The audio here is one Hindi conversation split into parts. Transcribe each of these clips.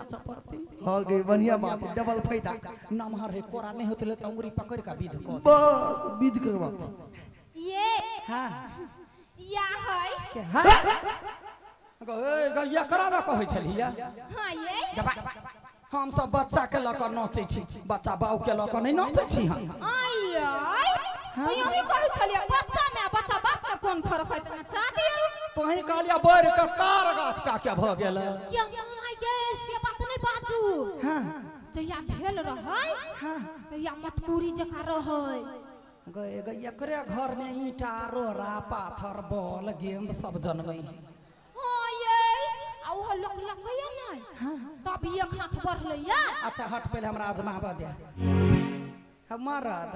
नाचा पड़ती हो गई बढ़िया बात डबल फायदा नमहर है कोरा नहीं होते तो अंगुरी पकड़ का विध को बस विध के बात ये हां या है के हां गैया करा ना कहै छलिया हां ये हम सब बच्चा के लक नाचै छी बच्चा बाऊ के लक नहीं नाचै छी हम आय तो यही कहै छलिया बच्चा में बच्चा बाप के कोन फर्क है तना चा दियो तोही कहलिया बैर के तार गाछ टा के भ गेल क्या माय गे से बात नहीं बाजू हां जहिया भेल रहै हां तहिया मटकुरी जका रहै गैया करे घर में ईंटा रोरा पाथर बॉल गेंद सब जनमै हां ये आ ओ लक लकैया नहीं हां तब एक हाथ बढ़ले या अच्छा हट पहले हमरा आजमाबा दे हमरद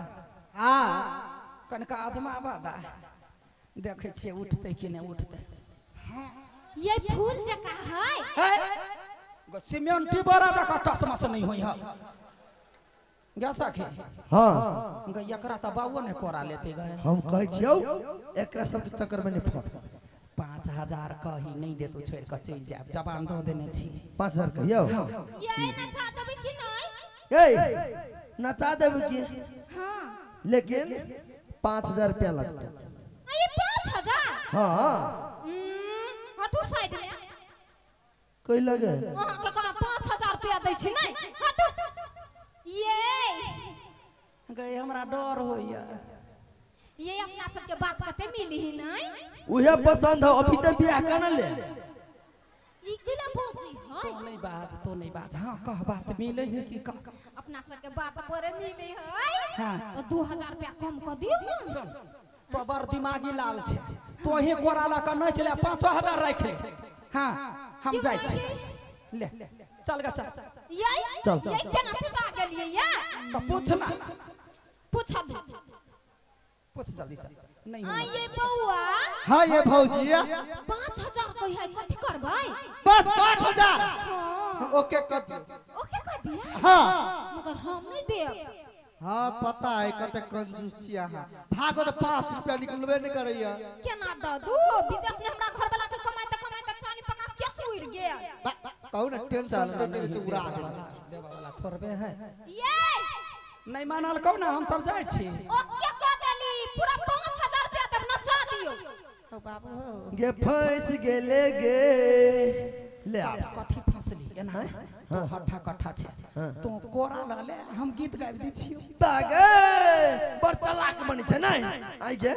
कनका आजमाबा दा देखे छिए उठते कि नहीं उठते ये फूल जका है गो सीमेंटी बड़ा जका टसमस नहीं होई है गैसा के हां गैया करा त बाबू ने कोरा लेते गए हम कहै छियौ एकरा सब के चक्कर में नहीं फंस 5000 कही नहीं दे तो छोड़ के चल जाब जबान दो देने छी 5000 कहियो ये नचा देबे कि नहीं ए नचा देबे की हां लेकिन 5000 रुपया लगता ये 5000 हां हटू साइड में कोई लगे हां के कहा 5000 रुपया दै छी नहीं हटू ये गए हमरा डर होइया ये अपना सब के बात कते मिली ही नहीं उहे पसंद हो अभी तक बियाह करना ले ई केला बोजी है तो नहीं बाज हां कह बात मिले है कि कह अपना सब के बात पर मिली है हां तो 2000 रुपया कम कर दियो ना सुन तो बड़ दिमागी लाल छे तो ही कोराला का नहीं चले 5000 रख ले हां हम जाय छी ले चल गा चल ये चल ये केना पिता गेलिए या तो पूछ ना पूछ दू पूछ जल्दी से नहीं आ ये बउआ हां ये भौजी 5000 कहि है कथि करबै बस 5000 हां ओके कर दियो ओके कर दिया हां मगर हम नहीं देब हां पता है कते कंजूस छिया हां भागो तो 5 रुपया निकलबे नहीं करैया केना दादू विदेश में हमरा घर वाला के कमाई चानी पका कैसे उड़ गया कहू ना टेंशन दे तो उड़ा देवा वाला थोड़बे है ये नहीं मानल कब ना हम सब जाय छी ओके कर देली पूरा 5000 रुपया देब नचा दियो तो बाबू गे फंस गेले गे ले आ कथि फसली एना तो हट्ठा कट्ठा छे तो कोरा लाले हम गीत गाबि दै छियो तागे बड़ चालाक बनी छे नहीं आई गे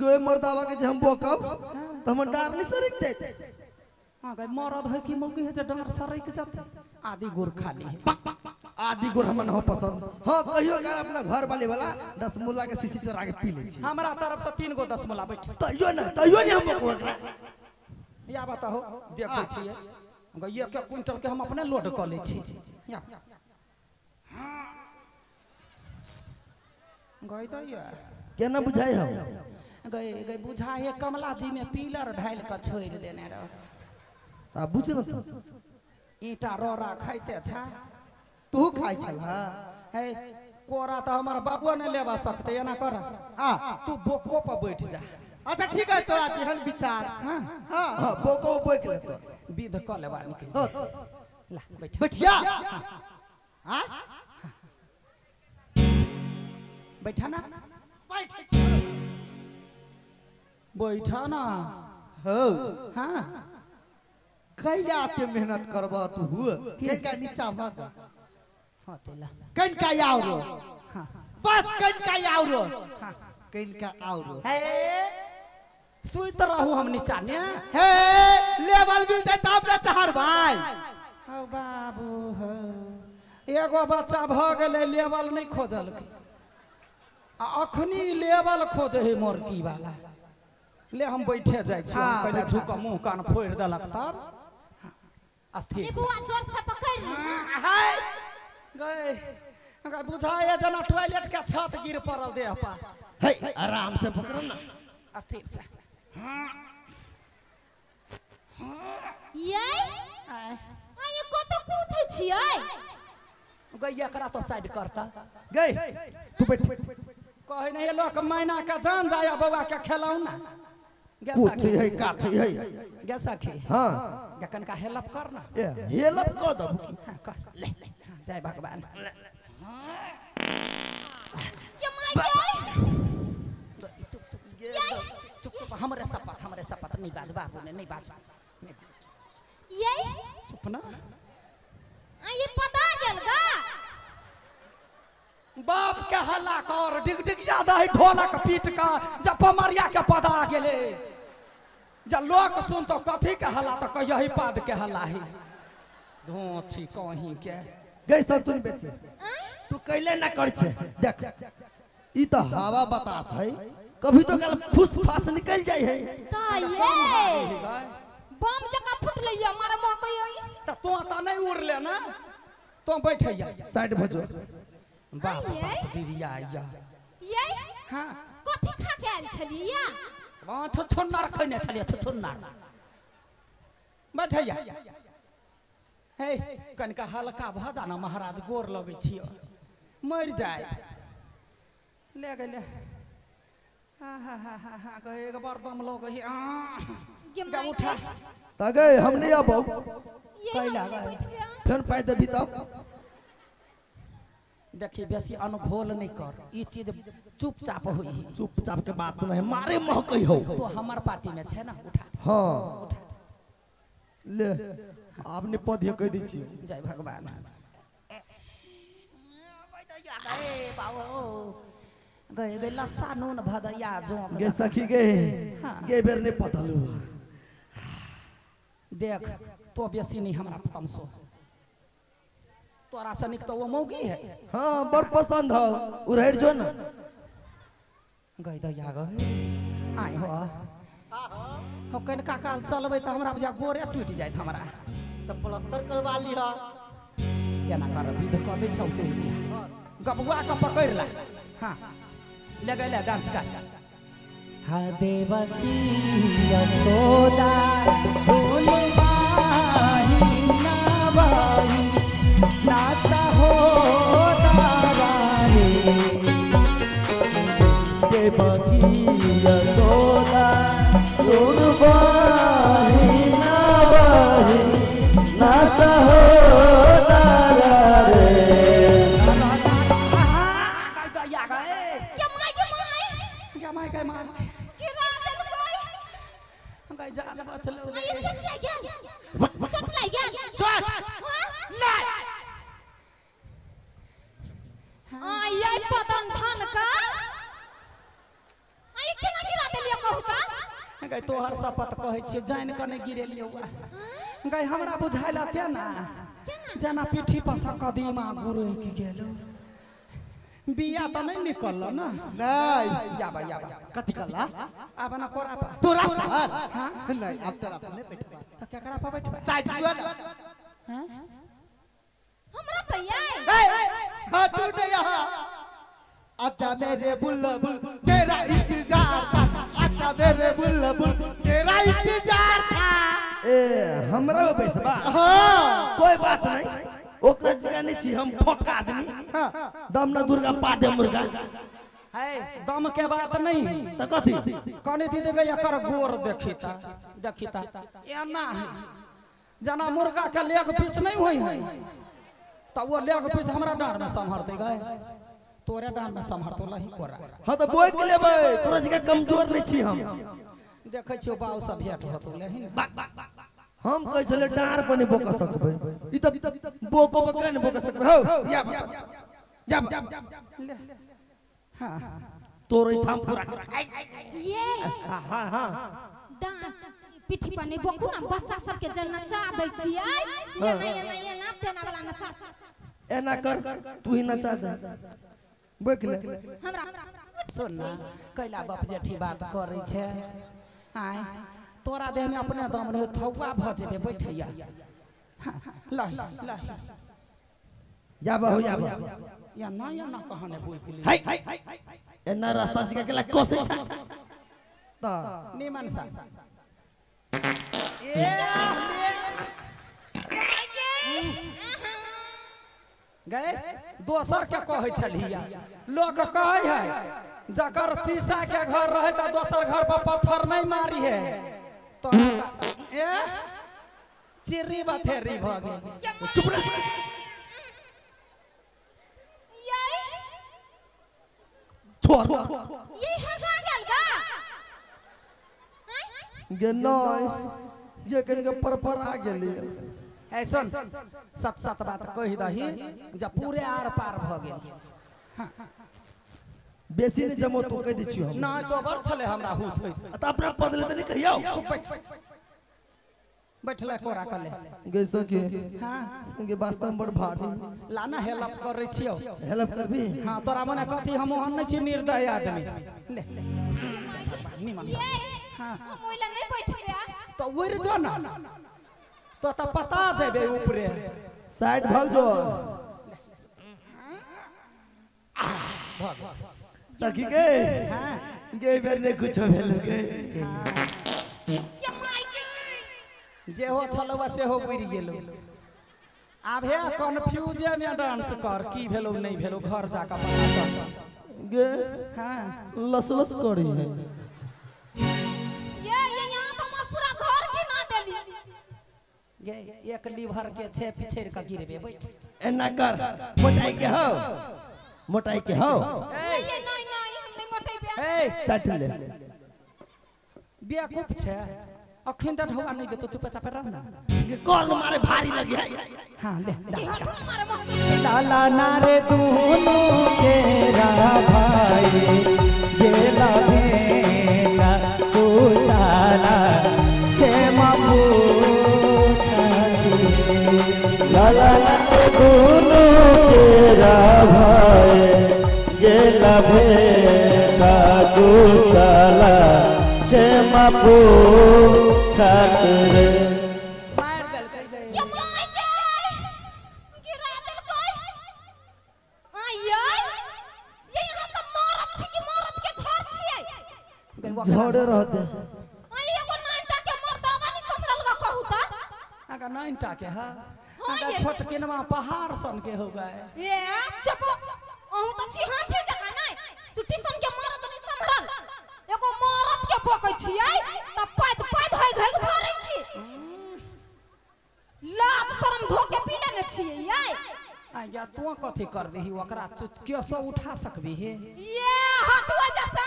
गे मर्दावा के जे हम बोकब त हम डार नहीं सरिक जाते हां गए मरद है कि मौगी है जे डांर सरक जाते आदि गुड़ खाली है आदि गुड़ हमन हो पसंद हां कहियो का अपना घर वाले वाला 10 मुल्ला के शीशी चोरा के पी ले छी हमरा तरफ से 3 गो 10 मुला बैठ तइयो नहीं हम बोकब एकरा या बताओ देखै छिए गइया के क्विंटल के हम अपने लोड क ले छी या गई तो या केना बुझाई हम गए बुझाए कमला जी में पीलर ढाल के छोड़ देने रह आ बुझ न तू ईटा रोरा खाइते छा तू खाइ छल हां है कोरा तो हमार बाबू ने लेवा सकते एना कर तू बोको पर बैठ जा अच्छा ठीक है तोरा जेहन विचार हां हां बोको बोक ले तो विध क लेबा निकल ला बैठ बैठिया हां बैठा ना बैठा ना हो हां कैला ते मेहनत करबा तू कनका नीचा भ जा हां तेला कनका आओ रो हां बस कनका आओ रो कनका आओ रो हे सुइत रहू हम नीचा ने हे लेवल मिलते तब ना चढ़ भाई ओ बाबू हो एगो बच्चा भ गेले लेवल नहीं खोजल के आ अखनी लेवल खोजे है मोरकी वाला ले हम बैठे जाय छी पहले झुक मुंह कान फोड़ देलक तब अस्थिर बुआ जोर से पकड़ हाय गए बुझाए जना टॉयलेट के छत गिर पड़ल देह पर हे आराम से पकड़ ना अस्थिर से ये ये कत कूदै छियै गैया करा तो साइड करता गई तू बैठ कहे नहीं लोग मैना के जान जाया बउआ के खिलाऊ ना गे कुथी सखी है काथी है गे सखी हां गकन का हेल्प कर ना हेल्प कर दब हाँ, कर ले हाँ, जय भगवान ये माय चुप चुप हमरे शपथ नहीं बाज बाबू ने नहीं बाज ये चुप ना ये पता गेल गा बाप के हल्ला कर डिग डिग ज्यादा है ढोलक पीट का जब पमरिया के पदा गेले जब लोग सुन तो कथी के हल्ला तो कहियो पाद के हल्ला है धोछी कहीं के गई संतुन बेटी तू कैले ना कर छे देख ई तो हवा बतास है कभी तो कल फुस फास निकल जाय है का ये बम जका फुट लइया मारे मकई तो नहीं उड़ ले ना तो बैठैया साइड भजो बाप डिरिया या ये हां कथी खा के आइल छलिया वहां छछुन्ना रखने छलिया छछुन्ना बैठैया हे कनका हल्का भ जाना महाराज गोर लगे छियो मर जाए ले गेले हा गए एक बार दम लोग ही गा उठा तगे हम नहीं आबो कैला गए फिर पाए देबी तब देखिए बेसी अनघोल नहीं कर ये चीज चुपचाप हुई चुपचाप के बात नहीं मारे महकई हो तो हमार पार्टी में छे ना उठा हां ले आपने पद कह दी छी जय भगवान गए गए लस्सा नून भदैया जोंक गे सखी गे गे बेर ने पतलू देख तो बेसी नहीं हमरा तमसो तोरा से निक तो वो मौगी है हां बड़ पसंद हो उड़ैर जो ना गई दैया गए आय हो हो कन का काल चलबै त हमरा बुझा गोरे टूट जाइत हमरा तो प्लास्टर करवा लिया केना कर विध कबे छौ तेल जी गबुआ का पकड़ ला हां लगे ले डांस कर हा देवकी यशोदा बोले बाही ना बाही ना सहोदारे देवकी यशोदा बोल बाही ना सहोदरा रे के मां के रातन कोई गई जान बचल ये चट लग गया चल नहीं ये पतन धन का ये केना गिरा देलियो कहू का गई तोहर शपथ कहै छी जान के नहीं गिरेलियो गई हमरा बुझाइला के ना जना पीठी पर से कदीमा गुरु की गेलो बिया त नहीं निकलल ना नहीं याबा कथि कला अब ना कोरा पा तोरा हां नहीं अब तेरा अपने बैठबा त केकरा पर बैठबा साइड जुआ हां हमरा भैया हां तू नहीं यहां अच्छा मेरे बुलबुल तेरा इंतजार था अच्छा मेरे बुलबुल तेरा इंतजार था ए हमरा में बैसबा हां कोई बात नहीं ओकरा जगह नहीं छी हम फोक आदमी दम न दुर्गा पादे मुर्गा है दम के बात नहीं त कथि कने दी देबे एकर गोर देखिता एना है जना मुर्गा के लेग पीस नहीं होई है त वो लेग पीस हमरा डांड में संभरते गए तोरे डांड में संभरतो लही कोरा हां त बोय के लेबै तोरा जगह कमजोर नहीं छी हम देखै छियो बाऊ सब भेट होतो लेही हम कह छले डार पर नहीं बोक सकबै ई त बोको पर केन बोक सकबै हो या ले हां तोरे छाम पूरा ये हां हां डांट पीठी पर नहीं बोकू ना बच्चा सब के जन नचा दै छियै ये ना तेना वाला नचा एना कर तू ही नचा जा बोक ले हमरा सुन ना कैला बाप जेठी बात करै छै आय तोरा देह में अपने दम रहे थौवा भ जेबे बैठैया लही याबा हो याबा या ना कहने कोई के लिए हाय एना रास्ता जगह के ला कोसे छ त निमन सा गए दोसर के कहै छलिया लोग कहै है जकर शीशा के घर रहे तो दोसर घर पर पत्थर नहीं मारी है तो ए चिर्री बथेरी भ गेल। चुप रह। ये छोड़ ये हगा गेल गा गे नहीं ये कन के पर आ गेली। ऐ सुन सत सत बात कह दही जब पूरे आर पार भ गेल। बेसी ने जमो तो कह दी छी हम ना तो बर छले हमरा हुत होइत त अपना बदले त नहीं कहियो। चुप बैठ बैठले कोरा कर ले गे सके हां गे वास्तव में बड़ भारी लाना हेल्प करे छियो। हेल्प करबी। हां तोरा मने कथि हम ओहन नहीं छी निर्दय आदमी ले निमन ये हां मोइला नहीं बैठबे तो उड़ जो ना तो पता जेबे ऊपरे साइड भाग जो सखी के हां गे बेर ने कुछ भेल गे जे हो छलवा से हो बुझ गेलो। आब हे कन्फ्यूजन में डांस कर की भेलो नहीं भेलो घर जाकर पता चल। गे हां लसलस करी है। ये यहाँ तो मैं पूरा घर गिना देली। ये एक लीवर के छे पिछेर का गिरबे बैठ एना कर मोटाई के हो मोटाई के हो ये नहीं नहीं हम नहीं मोटेबे ए चट ले बेवकूफ छे अखन तक ढवा नहीं देतो चुप चाप रह ना गे कॉल मारे भारी लगे है। हां ले ये हटो हमारे मुंह लाला नारे दोनों तेरा भाई ये लगेगा तू साला छे मापू लाला दोनों तेरा भाई ये लभेगा तू साला के मापू छात्र मार दल कई गए क्या माय के गिरा दिल कोई ये यहाँ सब मरद छी कि मरद के घर छिए झोड़े रहते एगो नानटा के मर्दवा नहीं संभरल गा कहू त अगर नहीं टाके हा हाँ, अगर ये- छोटकिनवा पहाड़ सन के हो गए ये चुप अहू त छी हाथे जका नहीं चुट्टी सन के मरद नहीं संभरल एगो मरद के बोकै छियै त पैद पैद होय घै भरै छी लाज शरम धो के पी लेने छियै ये आ या तू कथि कर दही ओकरा केसो उठा सकबी हे ये हटुआ जैसा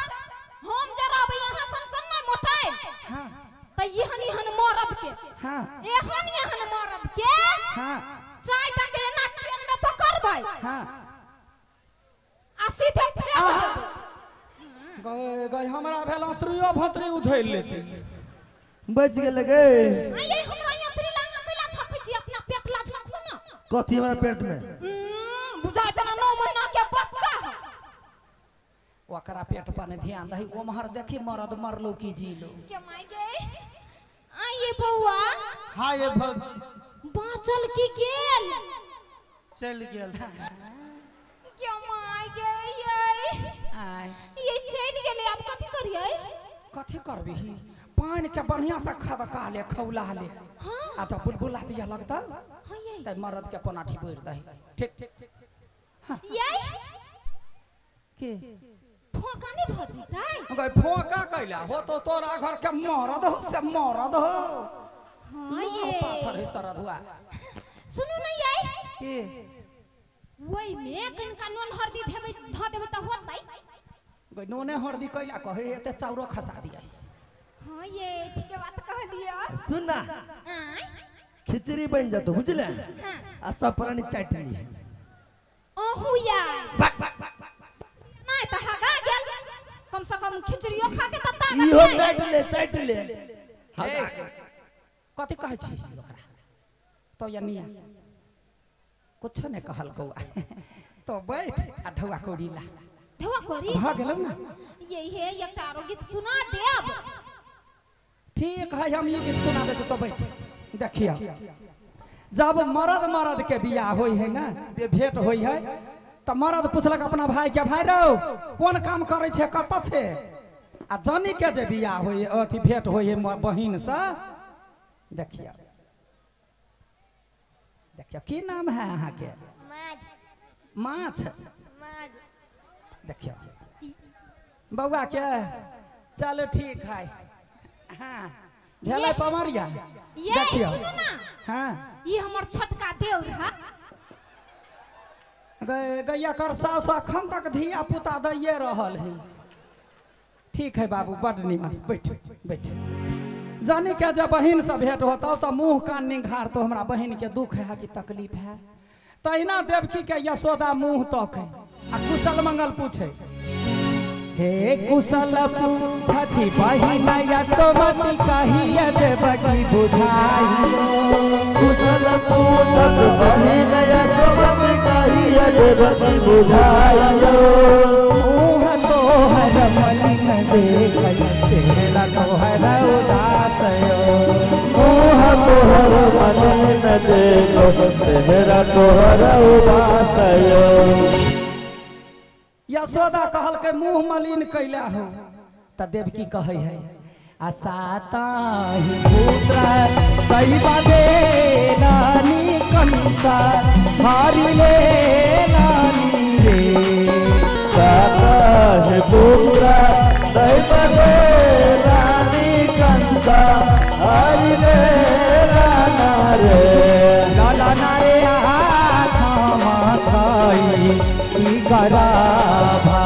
हम जरा अब यहाँ सन नहीं मोटाई हां त यहन यहन मरद के हां एहन यहन मरद के हां चाय टा के ना ट्रेन में पकड़बै हां आ सीधे फेंक देबै गए गए हमरा भेल त्रियो भंतरी उझैल लेते बच गेल गे ये हमरा यहाँ त्रिला कइला छखै छी अपना पेट ला छखु ना कथी हमरा पेट में बुझाय तना 9 महीना के बच्चा है ओकरा पेट पर ने ध्यान दही ओमहर देखी मरद मरलो की जीलो के माय गे ये बौआ हां ये भग बाँचल की गेल चल गेल के माय गे आय ये चल गेले अब कथि करियै कथि करबी पानी के बढ़िया से खदका ले खौला ले हां आ जब बुलबुला दिया लगता हां ये त मरद के पनाठी बोर दही ठीक ये के फोका नहीं भ जैतै गए फोका कैला हो तो तोरा घर के मरद हो से मरद हो हां लो ये पाथर है सरद हुआ सुनु न ये के वही में कनका नून हरदी देबै ध देबै त होतै गए नोने हरदी कैला कहे एते चाउरो खसा दिया हां ये ठीक बात कहलिया सुन ना आय खिचड़ी बन जातो बुझले हां आ सब प्राणी चाट ली ओहु या नहीं त हगा गेल कम से कम खिचड़ियो खा के तता इहो चाट ले ए, कथि कहै छी ओकरा तो या निया कुछ ने कहल कौआ तो बैठ आ ढौआ कौड़ी ला ढवा करी भ गेलौ ना ये हे एकटा आरो गीत सुना देब ठीक है हम ये गीत सुना देते तो बैठ देखिए जब मरद मरद के बियाह होई है ना भेंट होई है तो मरद पूछलक अपना भाई के भाई रो कौन काम करे छे कत से आ जनी के जे बियाह होई अथी भेंट होई है बहिन से देखिए देखिए की नाम है अहाँ के माज माछ माज देखिए बउआ के चलो ठीक है। हाँ भेलै पमरिया ये देखियो। सुनू ना, हाँ ये हमर छोटका देवर है। गैया कर सास अखन तक धिया पुता दैये रहल है। ठीक है बाबू बड़ निमन बैठ बैठ। जानी क्या जब बहन से भेंट होता तो मुंह कान निघार तो हमरा बहन के दुख है कि तकलीफ है। तहिना देवकी के यशोदा मुंह तक है आ कुशल मंगल पूछे। हे कुशल पूछती बहिन यशोमती कहिए देवकी बुझाई। कुशल पूछत बहिन यशोमती कहिए देवकी बुझाइयो। मुँह तोहर मलिन देखै चेहरा तोहर उदास यो। मुँह तोहर मलिन देखो चेहरा तोहर उदास यो। यशोदा कहल के मुँह मलिन कैला हो त देवकी कहे है असाताहि पुत्र दैवा दे नानी कंसा हारी ले नानी रे। साताहि पुत्र दैवा दे नानी कंसा हारी ले लाना रे। लाला नारे आमा छाई ई गराभा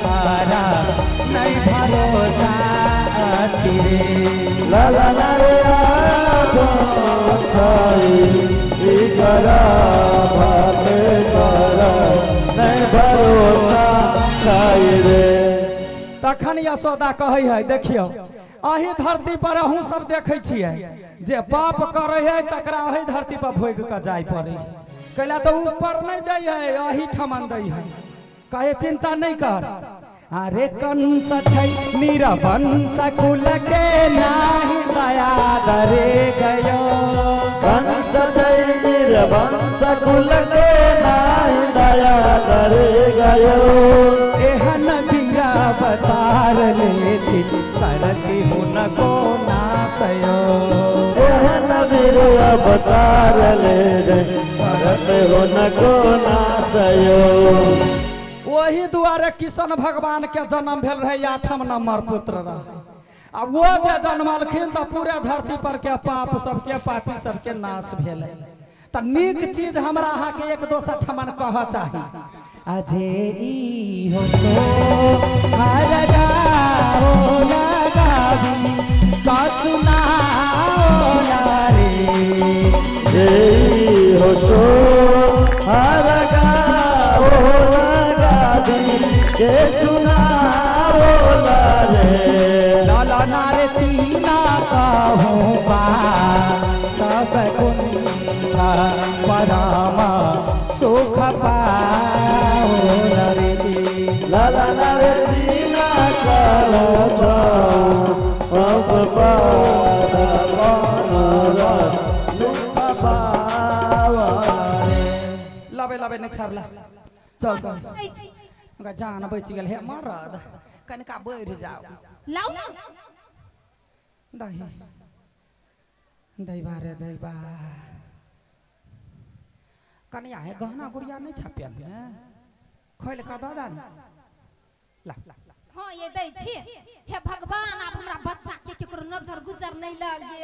तारा नहीं भरोसा अछि रे। लाला नारे आठो छाई ई गराभा तारा नहीं भरोसा छाई रे। तखन यशोदा कहे है देखियो अही धरती पर अहूँ सब देखे छियै जे पाप करे है तकरा अही धरती पर भोग के जाय पड़े। कैला तो ऊपर नहीं दे है अही ठमन दे है। कहे चिंता नहीं कर। अरे कंस छै निरवंश कुल के नाही दया दरे गयो। कंस छै निरवंश कुल के नाही दया करे गयो। एहन बीरा बतार लेती करती हुन को नासयो। एहन वीर अवतार ले रे करत हो न को नासयो। वही दुआरे किशन भगवान के जन्म भेल रहे 8 नंबर पुत्र रहे। आ वो जे जन्मलखिन तो पूरे धरती पर के पाप सबके पापी सबके नाश भेल। तो नीक चीज हमरा अहाँ के एक दोसर ठमन कह चाही। अजे ई हो सो हर गाओ लगावी का सुनाओ रे। जय हो सो हर गाओ लगावी के सुनाओ रे। लाला नारे तीना कहूँ बा सब कुंठा परामा सुख पाओ रे। लाला नारे दीना करो अब पारा कनरा दुख पावा रे। लबे लबे नहीं छाबला चल चल ऐ छी, उनका जान बच गेल है मरद कनिका बढ़ जाओ। लाओ ना। दही दैबा रे दैबा कनिया है गहना गुड़िया नहीं छापिया ने खोल का दादा ने ला हाँ ये दै छी। हे भगवान आप हमरा बच्चा के केकरो नजर गुजर नहीं लगे।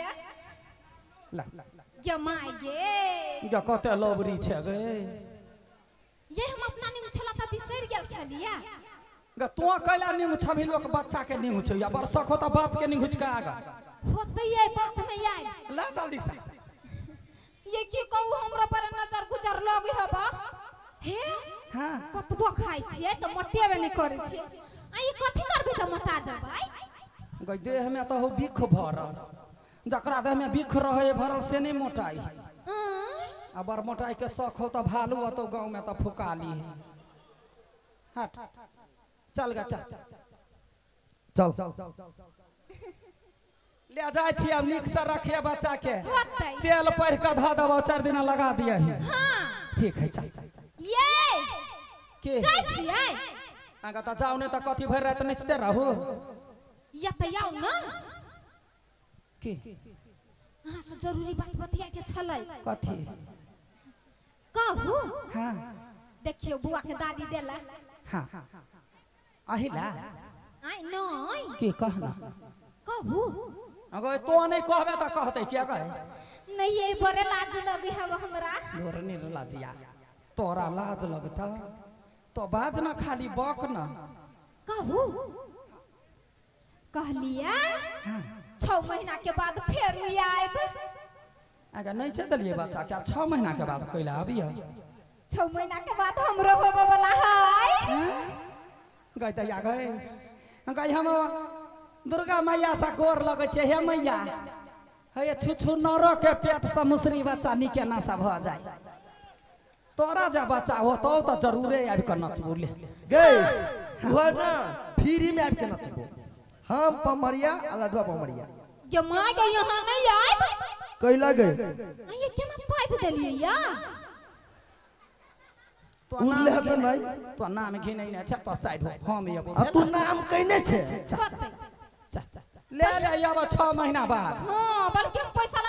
ला ये माय गे जो कते लोबरी छे गे। ये हम अपना निंग छला त बिसर गेल छलिया। ग तू कैला निंग छबी लोग बच्चा के निंग छ या बरसख होता बाप के निंग के आगा होते ये बात में यार। ला जल्दी से ये की कहू हमरा पर नजर गुजर लगे हबा। हे हां कतबो खाइ छियै त मोटेबे नहीं करे छियै। आ ये कथि करबे त मोटा जबै। ग देह में तो हो बिख भरल जकरा देह में बिख रहे भरल से नहीं मोटाई। अबर मोटाई के शौक हो तो भालू हो तो गांव में तो फुकाली है। हट चल गा चल चल ले जाए छी अब निक से रखिए बच्चा के। होतै तेल पढ़ के धा दबो 4 दिन लगा दिया है। हां ठीक है चल ये के जाय छियै। आगा त जाऊ ने त कथि भर रात नचते रहू या त याउ न के हां से जरूरी बात बतिया के छलै। कथि कहू हां देखियो बुआ के दादी देला। हां अहिला आई नहीं की कहना कहू अगर तो नहीं कहबे तो कहते क्या कहे नहीं ये बड़े लाज लगे है हमरा लोरनी लाजिया तोरा लाज लगता तो बाज ना खाली बक ना कहू कहलिया 6 महीना के बाद फिर आएब अगर नहीं चलिए बच्चा क्या 6 महीना के बाद कैला अभी 6 महीना के बाद हमरो होबे वाला है गई तैया गए गई हम दुर्गा मैया सा गोर लगे छे हे मैया हे छुछु नरो के पेट से मुसरी बच्चा निके ना सा भ जाए तोरा जा बच्चा हो तो जरूरे आबि के नचबू ले गए वो ना फ्री में आके नचबो हम पमरिया लडवा पमरिया ये मां के यहां नहीं आइब कैला गए ये केना पाइत देलिए या तो उरले हत नहीं तो नाम घिनै ने छ तो साइड हो हम ये आ तू नाम कहने छे कहते ले ले अब 6 महीना बाद हां बल्कि हम पैसा